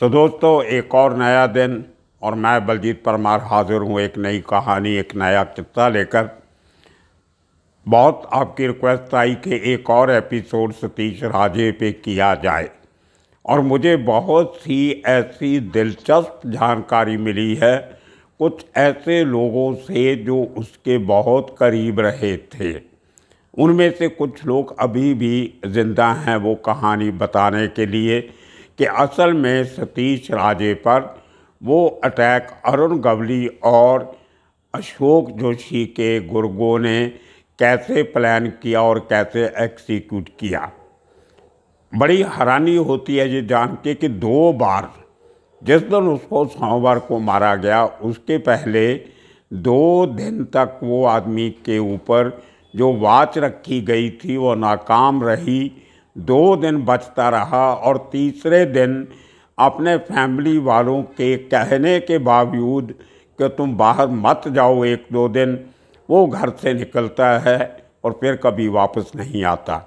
तो दोस्तों, एक और नया दिन और मैं बलजीत परमार हाजिर हूँ एक नई कहानी, एक नया किस्सा लेकर। बहुत आपकी रिक्वेस्ट आई कि एक और एपिसोड सतीश राजे पे किया जाए और मुझे बहुत सी ऐसी दिलचस्प जानकारी मिली है कुछ ऐसे लोगों से जो उसके बहुत करीब रहे थे। उनमें से कुछ लोग अभी भी ज़िंदा हैं वो कहानी बताने के लिए कि असल में सतीश राजे पर वो अटैक अरुण गवली और अशोक जोशी के गुर्गों ने कैसे प्लान किया और कैसे एग्जीक्यूट किया। बड़ी हैरानी होती है ये जान के कि 2 बार, जिस दिन उसको सोमवार को मारा गया उसके पहले 2 दिन तक वो आदमी के ऊपर जो वाच रखी गई थी वो नाकाम रही। 2 दिन बचता रहा और तीसरे दिन अपने फैमिली वालों के कहने के बावजूद कि तुम बाहर मत जाओ 1-2 दिन, वो घर से निकलता है और फिर कभी वापस नहीं आता।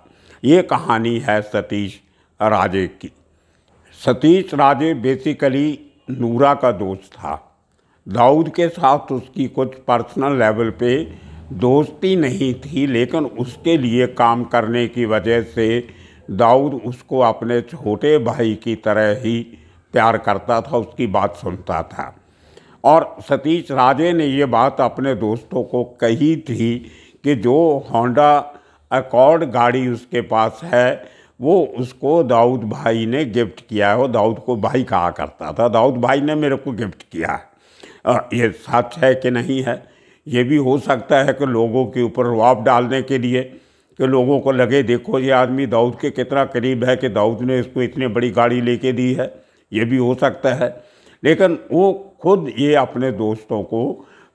ये कहानी है सतीश राजे की। सतीश राजे बेसिकली नूरा का दोस्त था। दाऊद के साथ उसकी कुछ पर्सनल लेवल पे दोस्ती नहीं थी, लेकिन उसके लिए काम करने की वजह से दाऊद उसको अपने छोटे भाई की तरह ही प्यार करता था, उसकी बात सुनता था। और सतीश राजे ने ये बात अपने दोस्तों को कही थी कि जो होंडा अकॉर्ड गाड़ी उसके पास है वो उसको दाऊद भाई ने गिफ्ट किया है। वो दाऊद को भाई कहा करता था, दाऊद भाई ने मेरे को गिफ्ट किया है। ये सच है कि नहीं है? ये भी हो सकता है कि लोगों के ऊपर रौब डालने के लिए कि लोगों को लगे देखो ये आदमी दाऊद के कितना करीब है कि दाऊद ने इसको इतनी बड़ी गाड़ी लेके दी है। ये भी हो सकता है। लेकिन वो खुद ये अपने दोस्तों को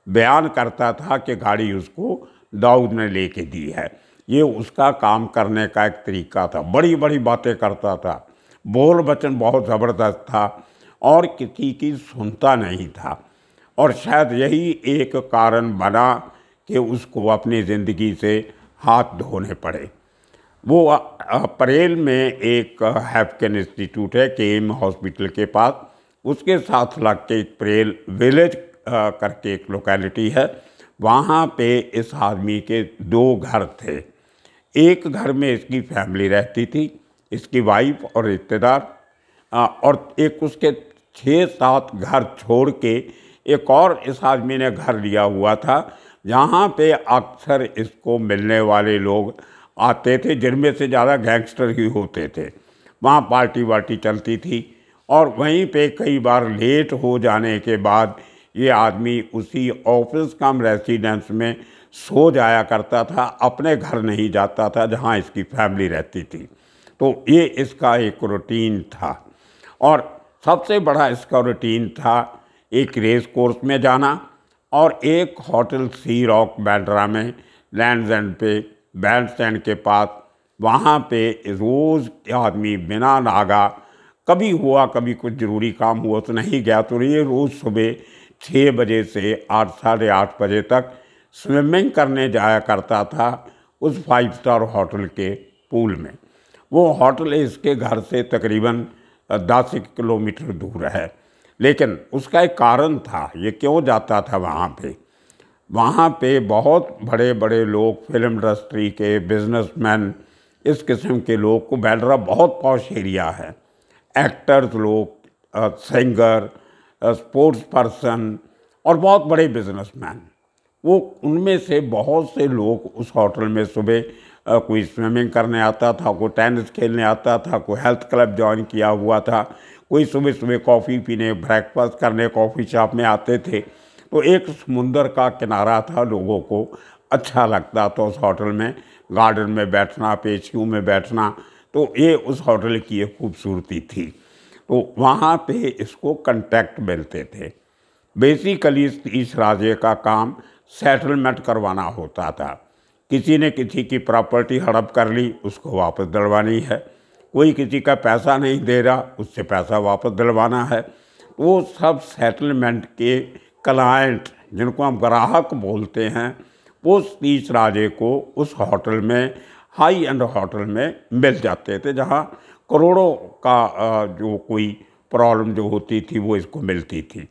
बयान करता था कि गाड़ी उसको दाऊद ने लेके दी है। ये उसका काम करने का एक तरीका था। बड़ी बड़ी बातें करता था, बोल वचन बहुत ज़बरदस्त था और किसी की सुनता नहीं था। और शायद यही एक कारण बना कि उसको अपनी ज़िंदगी से हाथ धोने पड़े। वो परेल में एक हैफकिन इंस्टीट्यूट है केम हॉस्पिटल के पास, उसके साथ लग के एक परेल विलेज करके एक लोकेलिटी है। वहाँ पे इस आदमी के 2 घर थे। एक घर में इसकी फैमिली रहती थी, इसकी वाइफ और रिश्तेदार, और एक उसके 6-7 घर छोड़ के एक और इस आदमी ने घर लिया हुआ था जहाँ पे अक्सर इसको मिलने वाले लोग आते थे, जिनमें से ज़्यादा गैंगस्टर ही होते थे। वहाँ पार्टी वार्टी चलती थी और वहीं पे कई बार लेट हो जाने के बाद ये आदमी उसी ऑफिस कम रेसिडेंस में सो जाया करता था, अपने घर नहीं जाता था जहाँ इसकी फैमिली रहती थी। तो ये इसका एक रूटीन था। और सबसे बड़ा इसका रूटीन था एक रेस कोर्स में जाना और एक होटल सी रॉक बांद्रा में लैंड्स एंड पे बैंड स्टैंड के पास, वहाँ पे रोज़ आदमी बिना नागा, कभी हुआ कभी कुछ ज़रूरी काम हुआ तो नहीं गया, तो ये रोज़ सुबह 6 बजे से 8 साढ़े 8 बजे तक स्विमिंग करने जाया करता था उस 5 स्टार होटल के पूल में। वो होटल इसके घर से तकरीबन 10 किलोमीटर दूर है, लेकिन उसका एक कारण था ये क्यों जाता था वहाँ पे। वहाँ पे बहुत बड़े बड़े लोग, फिल्म इंडस्ट्री के बिजनेसमैन, इस किस्म के लोग को, बांद्रा बहुत पॉश एरिया है, एक्टर्स लोग, सिंगर, स्पोर्ट्स पर्सन और बहुत बड़े बिजनेसमैन, वो उनमें से बहुत से लोग उस होटल में सुबह कोई स्विमिंग करने आता था, कोई टेनिस खेलने आता था, कोई हेल्थ क्लब ज्वाइन किया हुआ था, कोई सुबह सुबह कॉफ़ी पीने, ब्रेकफास्ट करने कॉफ़ी शॉप में आते थे। तो एक समुंदर का किनारा था, लोगों को अच्छा लगता था उस होटल में गार्डन में बैठना, पेशियों में बैठना। तो ये उस होटल की एक खूबसूरती थी। तो वहाँ पे इसको कॉन्टैक्ट मिलते थे। बेसिकली सतीश राजे का काम सेटलमेंट करवाना होता था। किसी ने किसी की प्रॉपर्टी हड़प कर ली, उसको वापस दिलवानी है। कोई किसी का पैसा नहीं दे रहा, उससे पैसा वापस दिलवाना है। वो सब सेटलमेंट के क्लाइंट, जिनको हम ग्राहक बोलते हैं, वो सतीश राजे को उस होटल में, हाई एंड होटल में मिल जाते थे, जहाँ करोड़ों का जो कोई प्रॉब्लम जो होती थी वो इसको मिलती थी।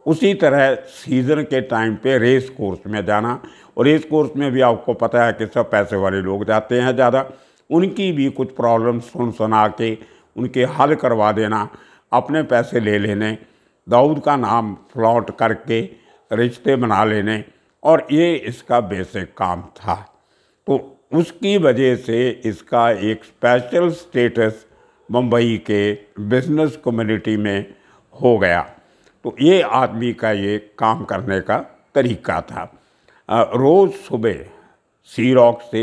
उसी तरह सीज़न के टाइम पे रेस कोर्स में जाना, और रेस कोर्स में भी आपको पता है कि सब पैसे वाले लोग जाते हैं ज़्यादा, उनकी भी कुछ प्रॉब्लम सुन सुना के उनके हल करवा देना, अपने पैसे ले लेने, दाऊद का नाम फ्लॉट करके रिश्ते बना लेने, और ये इसका बेसिक काम था। तो उसकी वजह से इसका एक स्पेशल स्टेटस मुंबई के बिजनेस कम्युनिटी में हो गया। तो ये आदमी का ये काम करने का तरीका था। रोज़ सुबह सी रॉक से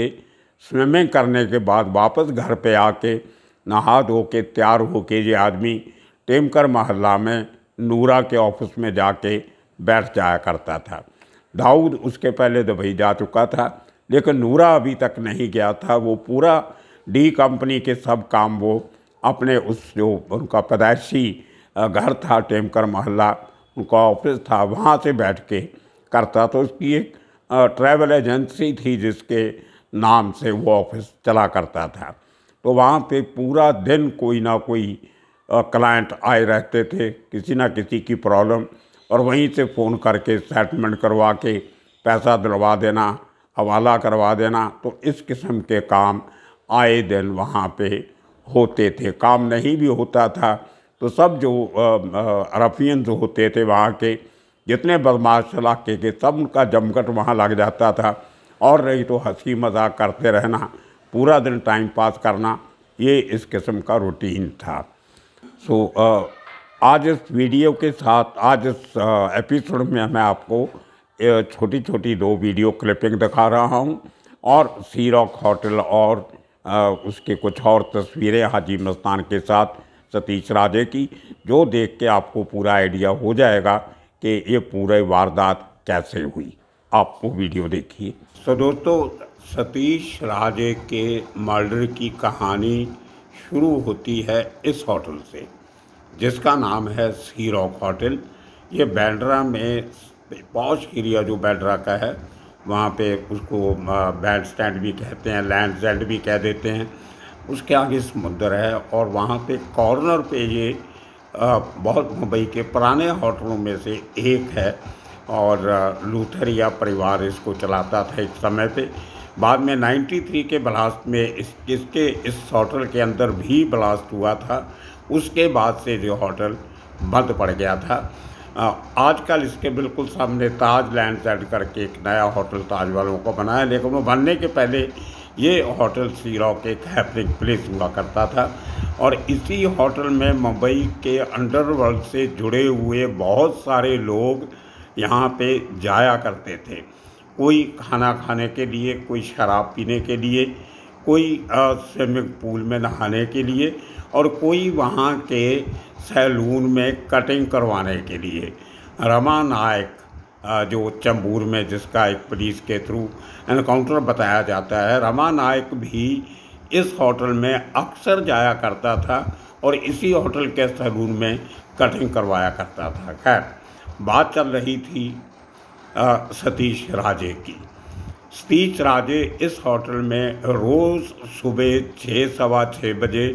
स्विमिंग करने के बाद वापस घर पे आके नहा धो के तैयार होके ये आदमी टेमकर मोहल्ला में नूरा के ऑफिस में जाके बैठ जाया करता था। दाऊद उसके पहले दुबई जा चुका था, लेकिन नूरा अभी तक नहीं गया था। वो पूरा डी कंपनी के सब काम वो अपने उस जो उनका पैदाइशी घर था टेमकर मोहल्ला, उनका ऑफिस था, वहाँ से बैठ के करता। तो उसकी एक ट्रैवल एजेंसी थी जिसके नाम से वो ऑफिस चला करता था। तो वहाँ पे पूरा दिन कोई ना कोई क्लाइंट आए रहते थे, किसी ना किसी की प्रॉब्लम, और वहीं से फ़ोन करके सेटलमेंट करवा के पैसा दिलवा देना, हवाला करवा देना। तो इस किस्म के काम आए दिन वहाँ पे होते थे। काम नहीं भी होता था तो सब जो रफ़ियन होते थे वहाँ के, जितने बदमाश इलाके के, सब उनका जमघट वहाँ लग जाता था। और रही तो हंसी मजाक करते रहना, पूरा दिन टाइम पास करना, ये इस किस्म का रूटीन था। सो आज इस वीडियो के साथ, आज इस एपिसोड में मैं आपको छोटी छोटी 2 वीडियो क्लिपिंग दिखा रहा हूँ, और सी रॉक होटल और उसके कुछ और तस्वीरें हाजी मस्तान के साथ सतीश राजे की, जो देख के आपको पूरा आइडिया हो जाएगा कि ये पूरे वारदात कैसे हुई। आप वो वीडियो देखिए। तो दोस्तों, सतीश राजे के मर्डर की कहानी शुरू होती है इस होटल से, जिसका नाम है सी रॉक होटल। ये बांद्रा में पॉश एरिया जो बांद्रा का है, वहाँ पे उसको बैंड स्टैंड भी कहते हैं, लैंड्स एंड भी कह देते हैं। उसके आगे समुद्र है, और वहाँ पे कॉर्नर पे ये बहुत मुंबई के पुराने होटलों में से एक है, और लूथरिया परिवार इसको चलाता था एक समय पे। बाद में 93 के ब्लास्ट में इस होटल के अंदर भी ब्लास्ट हुआ था। उसके बाद से जो होटल बंद पड़ गया था। आजकल इसके बिल्कुल सामने ताज लैंड्स एंड करके एक नया होटल ताज वालों को बनाया, लेकिन वो बनने के पहले ये होटल सी रॉक एक हैपनिंग प्लेस हुआ करता था। और इसी होटल में मुंबई के अंडरवर्ल्ड से जुड़े हुए बहुत सारे लोग यहाँ पे जाया करते थे। कोई खाना खाने के लिए, कोई शराब पीने के लिए, कोई स्विमिंग पूल में नहाने के लिए, और कोई वहाँ के सैलून में कटिंग करवाने के लिए। रमा नायक जो चंबूर में, जिसका एक पुलिस के थ्रू एनकाउंटर बताया जाता है, रमा नायक भी इस होटल में अक्सर जाया करता था और इसी होटल के सैलून में कटिंग करवाया करता था। खैर, बात चल रही थी सतीश राजे की। सतीश राजे इस होटल में रोज़ सुबह 6 सवा 6 बजे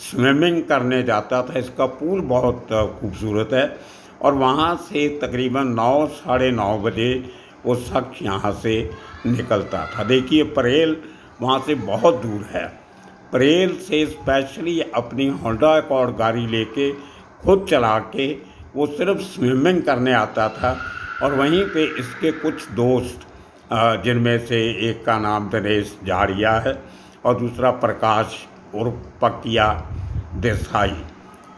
स्विमिंग करने जाता था। इसका पूल बहुत खूबसूरत है, और वहाँ से तकरीबन 9 साढ़े 9 बजे वो शख्स यहाँ से निकलता था। देखिए, परेल वहाँ से बहुत दूर है। परेल से स्पेशली अपनी होंडा अकॉर्ड गाड़ी लेके खुद चला के वो सिर्फ स्विमिंग करने आता था। और वहीं पे इसके कुछ दोस्त, जिनमें से एक का नाम दिनेश जाड़िया है और दूसरा प्रकाश उर्फ पकिया देसाई,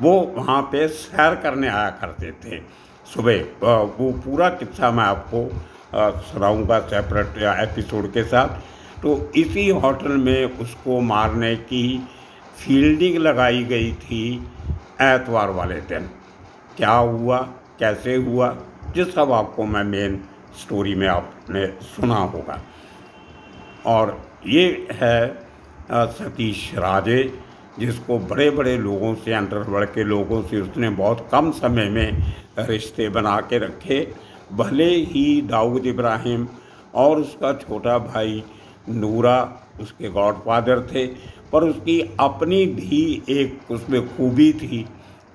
वो वहाँ पे सैर करने आया करते थे सुबह। वो पूरा किस्सा मैं आपको सुनाऊंगा सेपरेट एपिसोड के साथ। तो इसी होटल में उसको मारने की फील्डिंग लगाई गई थी एतवार वाले दिन। क्या हुआ, कैसे हुआ, जिस सब आपको मैं मेन स्टोरी में आपने सुना होगा। और ये है सतीश राजे, जिसको बड़े बड़े लोगों से, अंडरवर्ल्ड के लोगों से उसने बहुत कम समय में रिश्ते बना के रखे। भले ही दाऊद इब्राहिम और उसका छोटा भाई नूरा उसके गॉडफादर थे, पर उसकी अपनी भी एक उसमें खूबी थी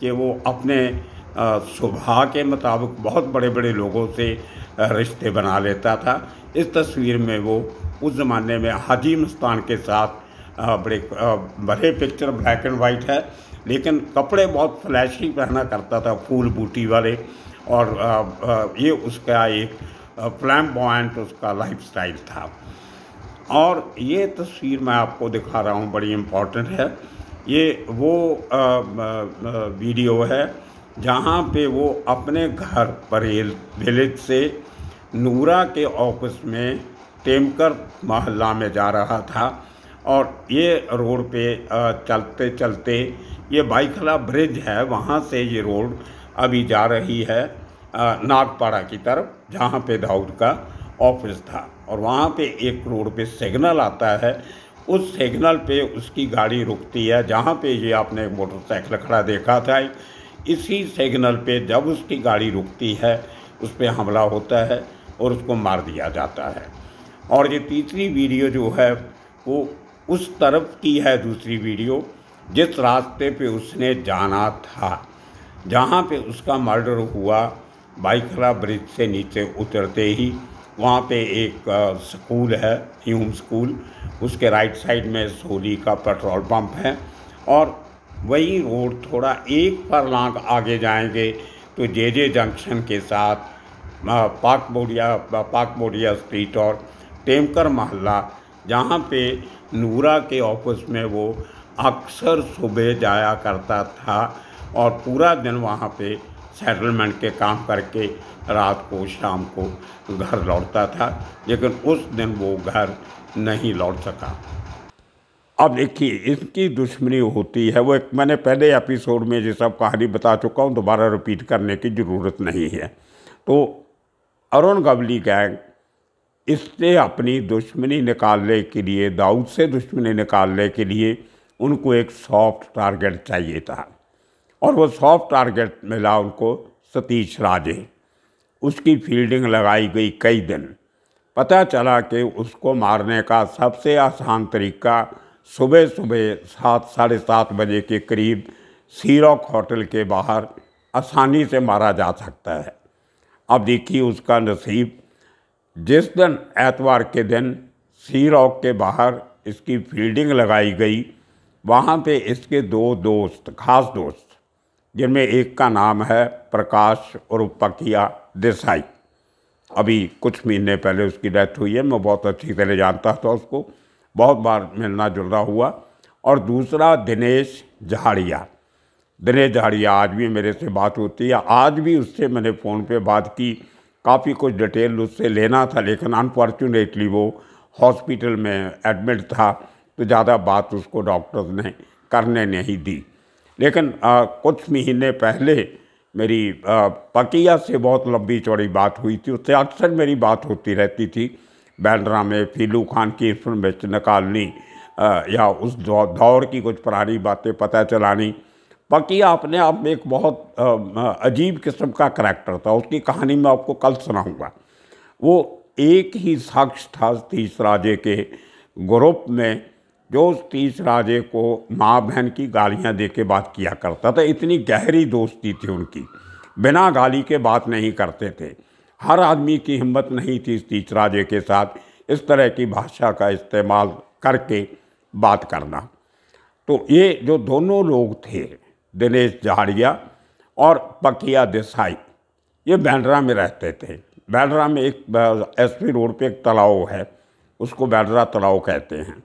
कि वो अपने स्वभाव के मुताबिक बहुत बड़े बड़े लोगों से रिश्ते बना लेता था। इस तस्वीर में वो उस ज़माने में हाजी मस्तान के साथ बड़े पिक्चर ब्लैक एंड वाइट है, लेकिन कपड़े बहुत फ्लैशी पहना करता था, फूल बूटी वाले, और ये उसका एक फ्लैम्बॉयंट उसका लाइफस्टाइल था। और ये तस्वीर मैं आपको दिखा रहा हूँ, बड़ी इम्पोर्टेंट है। ये वो वीडियो है जहाँ पे वो अपने घर परेल विलेज से नूरा के ऑफिस में टेमकर मोहल्ला में जा रहा था, और ये रोड पे चलते चलते ये बाईखला ब्रिज है, वहाँ से ये रोड अभी जा रही है नागपाड़ा की तरफ, जहाँ पे दाऊद का ऑफिस था। और वहाँ पे एक रोड पे सिग्नल आता है, उस सिग्नल पे उसकी गाड़ी रुकती है, जहाँ पे ये आपने मोटरसाइकिल खड़ा देखा था। इसी सिग्नल पे जब उसकी गाड़ी रुकती है, उस पर हमला होता है और उसको मार दिया जाता है। और ये तीसरी वीडियो जो है वो उस तरफ की है, दूसरी वीडियो जिस रास्ते पे उसने जाना था, जहाँ पे उसका मर्डर हुआ। बाईखला ब्रिज से नीचे उतरते ही वहाँ पे एक स्कूल है, ह्यूम स्कूल, उसके राइट साइड में सोली का पेट्रोल पंप है, और वही रोड थोड़ा एक फरलांग आगे जाएंगे तो जे जंक्शन के साथ पाक बोडिया स्ट्रीट और टेमकर मोहल्ला, जहाँ पे नूरा के ऑफिस में वो अक्सर सुबह जाया करता था और पूरा दिन वहाँ पे सेटलमेंट के काम करके रात को शाम को घर लौटता था, लेकिन उस दिन वो घर नहीं लौट सका। अब देखिए, इसकी दुश्मनी होती है, वो एक मैंने पहले एपिसोड में ये सब कहानी बता चुका हूँ, दोबारा रिपीट करने की ज़रूरत नहीं है। तो अरुण गवली गैंग इससे अपनी दुश्मनी निकालने के लिए, दाऊद से दुश्मनी निकालने के लिए उनको एक सॉफ्ट टारगेट चाहिए था, और वो सॉफ्ट टारगेट मिला उनको सतीश राजे। उसकी फील्डिंग लगाई गई कई दिन। पता चला कि उसको मारने का सबसे आसान तरीका सुबह सुबह 7-7:30 बजे के करीब सी रॉक होटल के बाहर आसानी से मारा जा सकता है। अब देखिए उसका नसीब, जिस दिन एतवार के दिन सी रॉक के बाहर इसकी फील्डिंग लगाई गई, वहाँ पे इसके 2 दोस्त, खास दोस्त, जिनमें एक का नाम है प्रकाश और पकिया देसाई, अभी कुछ महीने पहले उसकी डेथ हुई है, मैं बहुत अच्छी तरह जानता था उसको, बहुत बार मिलना जुलना हुआ। और दूसरा दिनेश झाड़िया। दिनेश झाड़िया आज भी मेरे से बात होती है, आज भी उससे मैंने फ़ोन पे बात की, काफ़ी कुछ डिटेल उससे लेना था, लेकिन अनफॉर्चुनेटली वो हॉस्पिटल में एडमिट था, तो ज़्यादा बात उसको डॉक्टर्स ने करने नहीं दी। लेकिन कुछ महीने पहले मेरी पकिया से बहुत लंबी चौड़ी बात हुई थी, उससे अक्सर मेरी बात होती रहती थी। बैंड्रा में फीलू खान की फिल्म बेच निकालनी, या उस दौर की कुछ पुरानी बातें पता चलानी। पकिया अपने आप में एक बहुत अजीब किस्म का करैक्टर था, उसकी कहानी मैं आपको कल सुनाऊंगा। वो एक ही शख्स था सतीश राजे के ग्रुप में, जो सतीश राजे को माँ बहन की गालियाँ दे के बात किया करता था। इतनी गहरी दोस्ती थी उनकी, बिना गाली के बात नहीं करते थे। हर आदमी की हिम्मत नहीं थी सतीश राजे के साथ इस तरह की भाषा का इस्तेमाल करके बात करना। तो ये जो दोनों लोग थे, दिनेश झाड़िया और पकिया देसाई, ये बैंड्रा में रहते थे। बैंड्रा में एक एसपी रोड पे एक तालाब है, उसको बैंड्रा तालाब कहते हैं।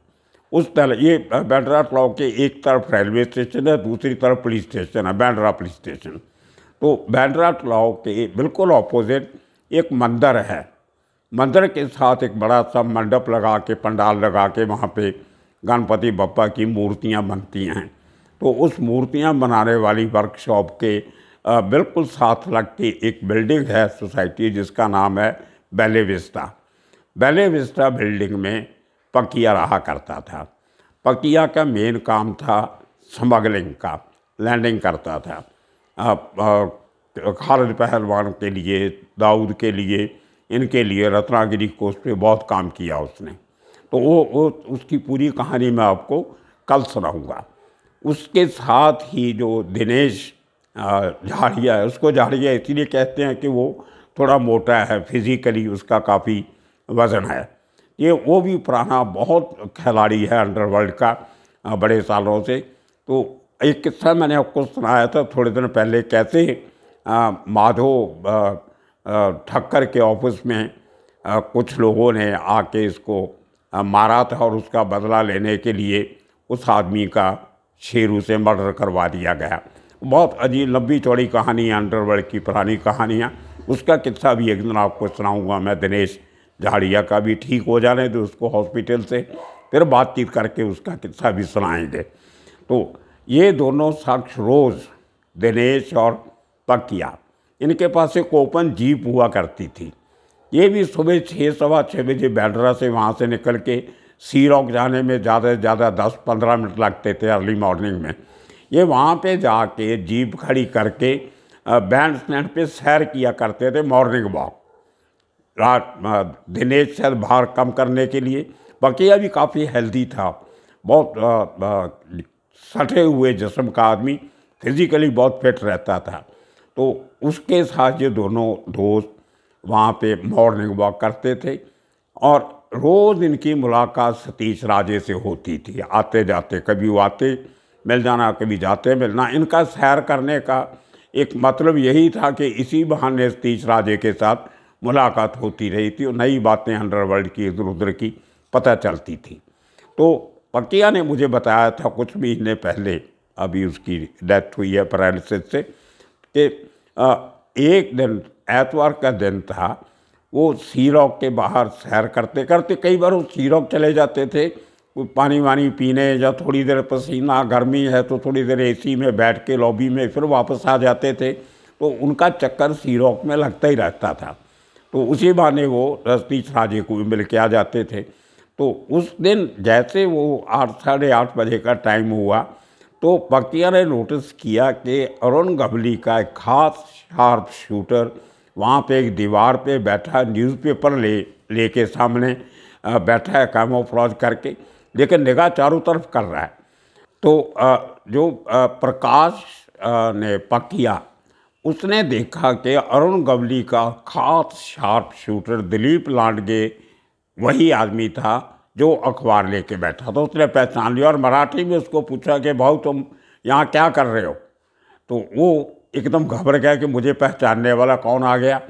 ये बैंड्रा तालाब के एक तरफ रेलवे स्टेशन है, दूसरी तरफ पुलिस स्टेशन है, बैंड्रा पुलिस स्टेशन। तो बैंड्रा तालाब के बिल्कुल ऑपोजिट एक मंदिर है। मंदिर के साथ एक बड़ा सा मंडप लगा के, पंडाल लगा के, वहाँ पे गणपति बप्पा की मूर्तियाँ बनती हैं। तो उस मूर्तियाँ बनाने वाली वर्कशॉप के बिल्कुल साथ लग के एक बिल्डिंग है सोसाइटी, जिसका नाम है बेले विस्टा। बेले विस्टा बिल्डिंग में पकिया रहा करता था। पकिया का मेन काम था स्मगलिंग का, लैंडिंग करता था। खालिद पहलवान के लिए, दाऊद के लिए, इनके लिए रत्नागिरी कोस्ट पे बहुत काम किया उसने। तो वो उसकी पूरी कहानी मैं आपको कल सुनाऊंगा। उसके साथ ही जो दिनेश झाड़िया है। उसको झाड़िया इसलिए कहते हैं कि वो थोड़ा मोटा है, फिजिकली उसका काफ़ी वज़न है। ये वो भी पुराना बहुत खिलाड़ी है अंडरवर्ल्ड का बड़े सालों से। तो एक किस्सा मैंने आपको सुनाया था थोड़े दिन पहले, कैसे माधो ठक्कर के ऑफिस में कुछ लोगों ने आके इसको मारा था और उसका बदला लेने के लिए उस आदमी का शेरू से मर्डर करवा दिया गया। बहुत अजीब लंबी चौड़ी कहानी है अंडरवर्ल्ड की, पुरानी कहानियाँ। उसका किस्सा भी एक दिन आपको सुनाऊंगा मैं। दिनेश झाड़िया का भी ठीक हो जाने दो उसको हॉस्पिटल से, फिर बातचीत करके उसका किस्सा भी सुनाएंगे। तो ये दोनों शख्स रोज़, दिनेश और पकिया, इनके पास एक ओपन जीप हुआ करती थी। ये भी सुबह 6 सवा 6 बजे बैंड्रा से वहाँ से निकल के सी रॉक जाने में ज़्यादा से ज़्यादा 10-15 मिनट लगते थे अर्ली मॉर्निंग में। ये वहाँ पे जाके जीप खड़ी करके बैंड स्टैंड पे सैर किया करते थे, मॉर्निंग वॉक। रात दिनेश शायद भार कम करने के लिए, बकिया भी काफ़ी हेल्दी था, बहुत सटे हुए जिस्म का आदमी, फिजिकली बहुत फिट रहता था। तो उसके साथ ये दोनों दोस्त वहाँ पे मॉर्निंग वॉक करते थे और रोज़ इनकी मुलाकात सतीश राजे से होती थी। आते जाते, कभी वो आते मिल जाना, कभी जाते मिलना। इनका सैर करने का एक मतलब यही था कि इसी बहाने सतीश राजे के साथ मुलाकात होती रही थी और नई बातें अंडरवर्ल्ड की इधर उधर की पता चलती थी। तो पकिया ने मुझे बताया था कुछ महीने पहले, अभी उसकी डेथ हुई है पैरालिसिस से, कि एक दिन एतवार का दिन था, वो सी रॉक के बाहर सैर करते करते, कई बार वो सी रॉक चले जाते थे पानी वानी पीने, या थोड़ी देर पसीना, गर्मी है तो थोड़ी देर एसी में बैठ के लॉबी में, फिर वापस आ जाते थे। तो उनका चक्कर सी रॉक में लगता ही रहता था। तो उसी बहाने वो सतीश राजे को भी मिल के आ जाते थे। तो उस दिन जैसे वो 8 साढ़े 8 बजे का टाइम हुआ, तो पकिया ने नोटिस किया कि अरुण गवली का एक खास शार्प शूटर वहाँ पे एक दीवार पे बैठा, न्यूज़पेपर लेके सामने बैठा है कैमोफ्लेज करके, लेकिन निगाह चारों तरफ कर रहा है। तो जो प्रकाश ने पकिया, उसने देखा कि अरुण गवली का खास शार्प शूटर दिलीप लांडगे वही आदमी था जो अखबार लेके बैठा था। उसने पहचान लिया और मराठी में उसको पूछा कि भाऊ तुम यहाँ क्या कर रहे हो। तो वो एकदम घबरा गया कि मुझे पहचानने वाला कौन आ गया।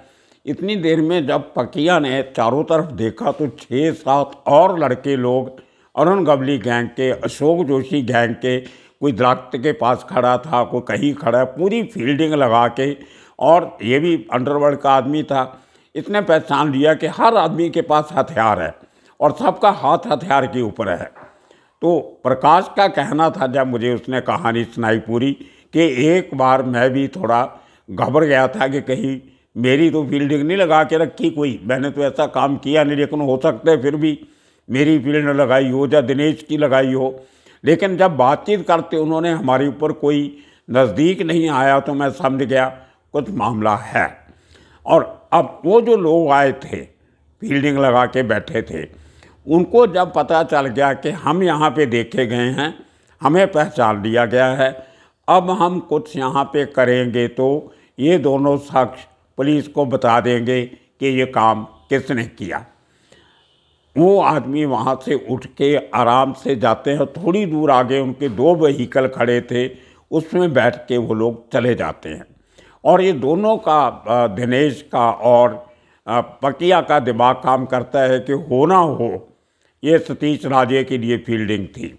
इतनी देर में जब पकिया ने चारों तरफ देखा तो 6-7 और लड़के लोग अरुण गवली गैंग के, अशोक जोशी गैंग के, कोई दरख्त के पास खड़ा था, कोई कहीं खड़ा, पूरी फील्डिंग लगा के, और ये भी अंडरवर्ल्ड का आदमी था। इसने पहचान लिया कि हर आदमी के पास हथियार है और सबका हाथ हथियार के ऊपर है। तो प्रकाश का कहना था, जब मुझे उसने कहानी सुनाई पूरी, कि एक बार मैं भी थोड़ा घबरा गया था कि कहीं मेरी तो फील्डिंग नहीं लगा के रखी कोई, मैंने तो ऐसा काम किया नहीं, लेकिन हो सकता है फिर भी मेरी फील्ड लगाई हो या दिनेश की लगाई हो। लेकिन जब बातचीत करते उन्होंने हमारे ऊपर कोई नज़दीक नहीं आया तो मैं समझ गया कुछ मामला है। और अब वो जो लोग आए थे फील्डिंग लगा के बैठे थे, उनको जब पता चल गया कि हम यहाँ पे देखे गए हैं, हमें पहचान लिया गया है, अब हम कुछ यहाँ पे करेंगे तो ये दोनों शख्स पुलिस को बता देंगे कि ये काम किसने किया। वो आदमी वहाँ से उठ के आराम से जाते हैं, थोड़ी दूर आगे उनके 2 व्हीकल खड़े थे, उसमें बैठ के वो लोग चले जाते हैं। और ये दोनों का, दिनेश का और पकिया का दिमाग काम करता है कि हो ना हो ये सतीश राजे के लिए फील्डिंग थी।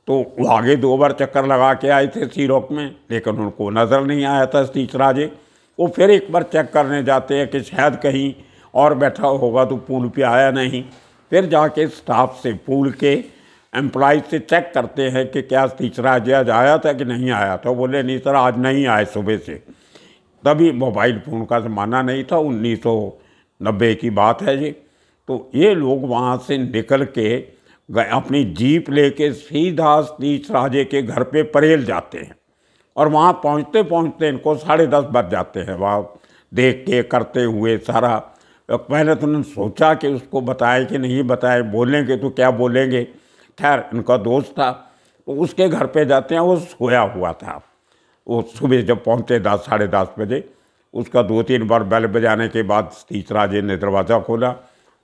तो वो आगे 2 बार चक्कर लगा के आए थे सी रॉक में, लेकिन उनको नज़र नहीं आया था सतीश राजे। वो फिर एक बार चेक करने जाते हैं कि शायद कहीं और बैठा होगा, तो पूल पे आया नहीं। फिर जाके स्टाफ से, पूल के एम्प्लॉय से चेक करते हैं कि क्या सतीश राजे आज आया था कि नहीं आया था। बोले नहीं सर, आज नहीं आए सुबह से। तभी मोबाइल फ़ोन का ज़माना नहीं था, 1990 की बात है जी। तो ये लोग वहाँ से निकल के अपनी जीप लेके सीधा सतीश राजे के घर पे परेल जाते हैं, और वहाँ पहुँचते पहुँचते इनको 10:30 बज जाते हैं। वहाँ देख के करते हुए सारा, पहले तो उन्होंने सोचा कि उसको बताए कि नहीं बताए, बोलेंगे तो क्या बोलेंगे। खैर इनका दोस्त था, तो उसके घर पे जाते हैं, वो सोया हुआ था। वो सुबह जब पहुँचे 10 साढ़े 10 बजे, उसका 2-3 बार बेल बजाने के बाद सतीश राजे ने दरवाज़ा खोला।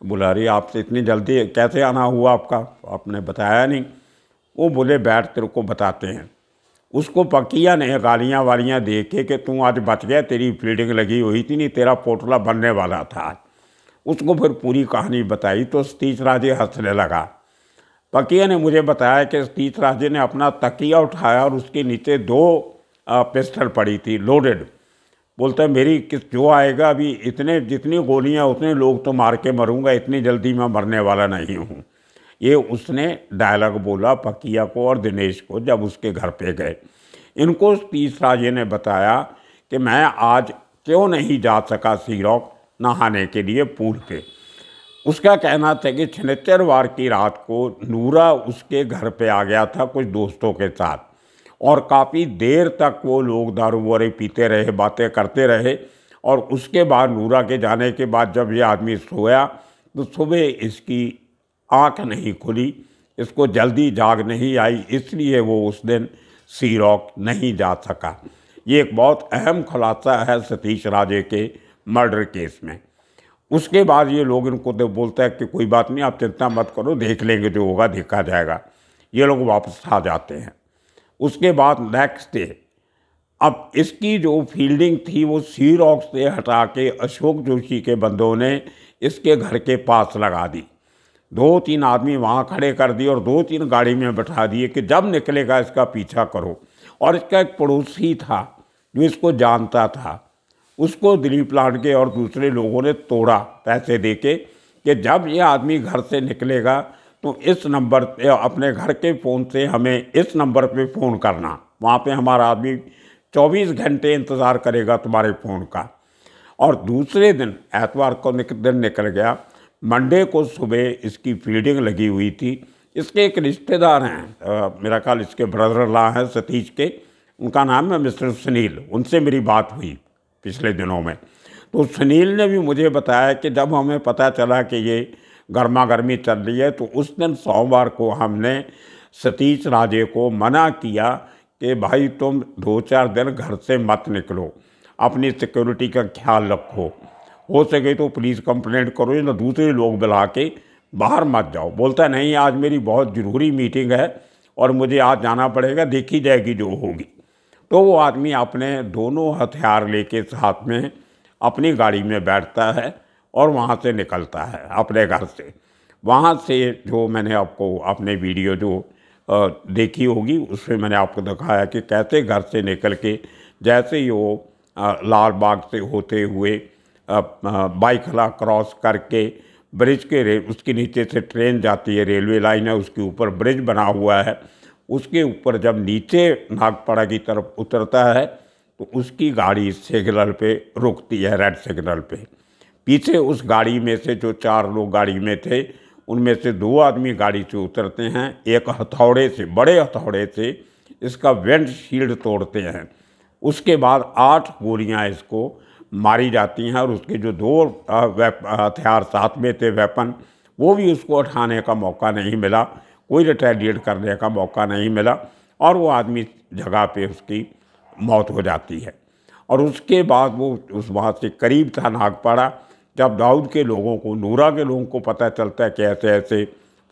बोला, अरे आपसे इतनी जल्दी कैसे आना हुआ आपका, आपने बताया नहीं। वो बोले, बैठ तेरे को बताते हैं। उसको पकिया ने गालियाँ वालियाँ दे के कि तू आज बच गया, तेरी फील्डिंग लगी हुई थी, नहीं तेरा पोटला बनने वाला था। उसको फिर पूरी कहानी बताई तो सतीश राजे हंसने लगा। पकिया ने मुझे बताया कि सतीश राजे ने अपना तकिया उठाया और उसके नीचे 2 पिस्टल पड़ी थी लोडेड। बोलता है, मेरी किस जो आएगा अभी, इतने जितनी गोलियां उतने लोग तो मार के मरूंगा, इतनी जल्दी मैं मरने वाला नहीं हूँ। ये उसने डायलॉग बोला पकिया को और दिनेश को जब उसके घर पे गए। इनको सतीश राजे ने बताया कि मैं आज क्यों नहीं जा सका सी रॉक नहाने के लिए पूल पे। उसका कहना था कि शनिचरवार की रात को नूरा उसके घर पे आ गया था कुछ दोस्तों के साथ, और काफ़ी देर तक वो लोग दारू वारू पीते रहे, बातें करते रहे। और उसके बाद नूरा के जाने के बाद जब ये आदमी सोया तो सुबह इसकी आँख नहीं खुली, इसको जल्दी जाग नहीं आई, इसलिए वो उस दिन सी रॉक नहीं जा सका। ये एक बहुत अहम खुलासा है सतीश राजे के मर्डर केस में। उसके बाद ये लोग इनको तो बोलता है कि कोई बात नहीं, आप चिंता मत करो, देख लेंगे, जो होगा देखा जाएगा। ये लोग वापस आ जाते हैं। उसके बाद नेक्स्ट डे अब इसकी जो फील्डिंग थी वो सी रॉक से हटा के अशोक जोशी के बंदों ने इसके घर के पास लगा दी। 2-3 आदमी वहाँ खड़े कर दिए और 2-3 गाड़ी में बैठा दिए कि जब निकलेगा इसका पीछा करो। और इसका एक पड़ोसी था जो इसको जानता था, उसको दिलीप लांडगे और दूसरे लोगों ने तोड़ा पैसे देके कि जब ये आदमी घर से निकलेगा तो इस नंबर पे, अपने घर के फ़ोन से हमें इस नंबर पे फ़ोन करना, वहाँ पे हमारा आदमी 24 घंटे इंतज़ार करेगा तुम्हारे फ़ोन का। और दूसरे दिन एतवार को दिन निकल गया। मंडे को सुबह इसकी फील्डिंग लगी हुई थी। इसके एक रिश्तेदार हैं, मेरा ख्याल इसके ब्रदर ला हैं सतीश के, उनका नाम है मिस्टर सुनील। उनसे मेरी बात हुई पिछले दिनों में। तो सुनील ने भी मुझे बताया कि जब हमें पता चला कि ये गर्मा गर्मी चल रही है तो उस दिन सोमवार को हमने सतीश राजे को मना किया कि भाई तुम 2-4 दिन घर से मत निकलो, अपनी सिक्योरिटी का ख्याल रखो, हो सके तो पुलिस कंप्लेंट करो या दूसरे लोग बुला के बाहर मत जाओ। बोलता है, नहीं आज मेरी बहुत ज़रूरी मीटिंग है और मुझे आज जाना पड़ेगा, देखी जाएगी जो होगी। तो वो आदमी अपने दोनों हथियार लेके साथ में अपनी गाड़ी में बैठता है और वहाँ से निकलता है अपने घर से। वहाँ से जो मैंने आपको अपने वीडियो जो देखी होगी उसमें मैंने आपको दिखाया कि कैसे घर से निकल के जैसे ही वो लाल बाग से होते हुए बाइखला क्रॉस करके ब्रिज के उसके नीचे से ट्रेन जाती है, रेलवे लाइन है, उसके ऊपर ब्रिज बना हुआ है। उसके ऊपर जब नीचे नागपाड़ा की तरफ उतरता है तो उसकी गाड़ी सिग्नल पे रुकती है, रेड सिग्नल पे। पीछे उस गाड़ी में से जो 4 लोग गाड़ी में थे उनमें से 2 आदमी गाड़ी से उतरते हैं, एक हथौड़े से, बड़े हथौड़े से इसका विंडशील्ड तोड़ते हैं। उसके बाद 8 गोलियां इसको मारी जाती हैं और उसके जो 2 हथियार साथ में थे, वेपन, वो भी उसको उठाने का मौका नहीं मिला, कोई रिटेलिएट करने का मौका नहीं मिला और वो आदमी जगह पे उसकी मौत हो जाती है। और उसके बाद वो उस वहाँ से करीब था नागपाड़ा, जब दाऊद के लोगों को, नूरा के लोगों को पता चलता है कि ऐसे ऐसे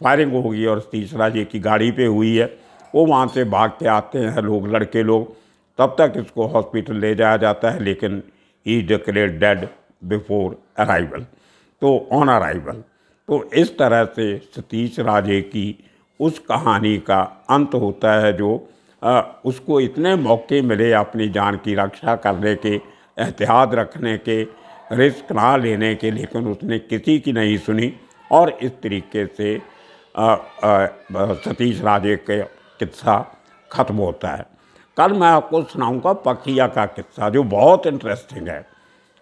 फायरिंग होगी और सतीश राजे की गाड़ी पे हुई है, वो वहाँ से भाग के आते हैं लोग, लड़के लोग। तब तक इसको हॉस्पिटल ले जाया जाता है लेकिन ही डिक्लेयर्ड डेड बिफोर अराइवल, तो ऑन अराइवल। तो इस तरह से सतीश राजे की उस कहानी का अंत होता है जो उसको इतने मौके मिले अपनी जान की रक्षा करने के, एहतियात रखने के, रिस्क ना लेने के, लेकिन उसने किसी की नहीं सुनी और इस तरीके से सतीश राजे के किस्सा ख़त्म होता है। कल मैं आपको सुनाऊंगा पकिया का किस्सा जो बहुत इंटरेस्टिंग है,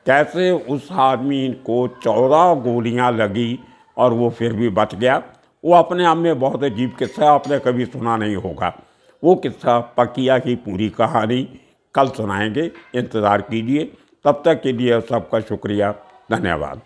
कैसे उस आदमी को 14 गोलियां लगी और वो फिर भी बच गया। वो अपने आप में बहुत अजीब किस्सा, आपने कभी सुना नहीं होगा। वो किस्सा पकिया की पूरी कहानी कल सुनाएंगे, इंतज़ार कीजिए। तब तक के लिए सबका शुक्रिया, धन्यवाद।